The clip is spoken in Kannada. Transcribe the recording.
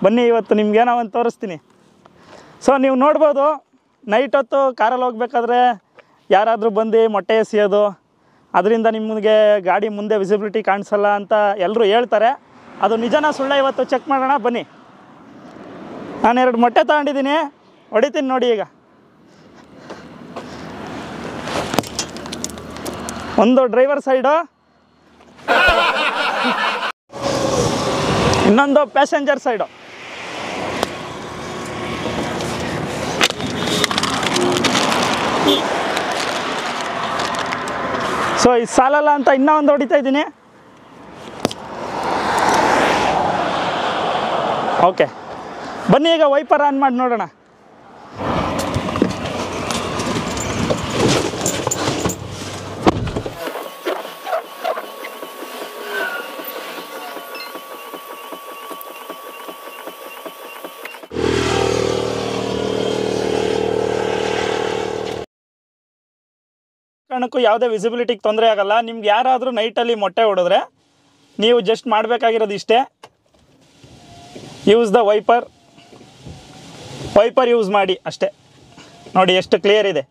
ಬನ್ನಿ ಇವತ್ತು ನಿಮ್ಗೇನೋ ಒಂದು ತೋರಿಸ್ತೀನಿ. ಸೊ ನೀವು ನೋಡ್ಬೋದು ನೈಟ್ ಹೊತ್ತು ಕಾರಲ್ಲಿ ಹೋಗ್ಬೇಕಾದ್ರೆ ಯಾರಾದರೂ ಬಂದು ಮೊಟ್ಟೆ ಎಸೆಯೋದು, ಅದರಿಂದ ನಿಮಗೆ ಗಾಡಿ ಮುಂದೆ ವಿಸಿಬಿಲಿಟಿ ಕಾಣಿಸಲ್ಲ ಅಂತ ಎಲ್ಲರೂ ಹೇಳ್ತಾರೆ. ಅದು ನಿಜನಾ ಸುಳ್ಳ ಇವತ್ತು ಚೆಕ್ ಮಾಡೋಣ ಬನ್ನಿ. ನಾನು 2 ಮೊಟ್ಟೆ ತಗೊಂಡಿದ್ದೀನಿ, ಹೊಡಿತೀನಿ ನೋಡಿ. ಈಗ ಒಂದು ಡ್ರೈವರ್ ಸೈಡು, ಇನ್ನೊಂದು ಪ್ಯಾಸೆಂಜರ್ ಸೈಡು. ಸೊ ಇದು ಸಾಲಲ್ಲ ಅಂತ ಇನ್ನೂ ಒಂದು ಹೊಡಿತಾ ಇದ್ದೀನಿ. ಓಕೆ ಬನ್ನಿ ಈಗ ವೈಪರ್ ಆನ್ ಮಾಡಿ ನೋಡೋಣ. ಕಾರಣಕ್ಕೂ ಯಾವುದೇ ವಿಸಿಬಿಲಿಟಿಗೆ ತೊಂದರೆ ಆಗಲ್ಲ. ನಿಮ್ಗೆ ಯಾರಾದರೂ ನೈಟಲ್ಲಿ ಮೊಟ್ಟೆ ಹೊಡೆದ್ರೆ ನೀವು ಜಸ್ಟ್ ಮಾಡಬೇಕಾಗಿರೋದು ಇಷ್ಟೇ, ಯೂಸ್ ದ ವೈಪರ್ ಯೂಸ್ ಮಾಡಿ ಅಷ್ಟೇ. ನೋಡಿ ಎಷ್ಟು ಕ್ಲಿಯರ್ ಇದೆ.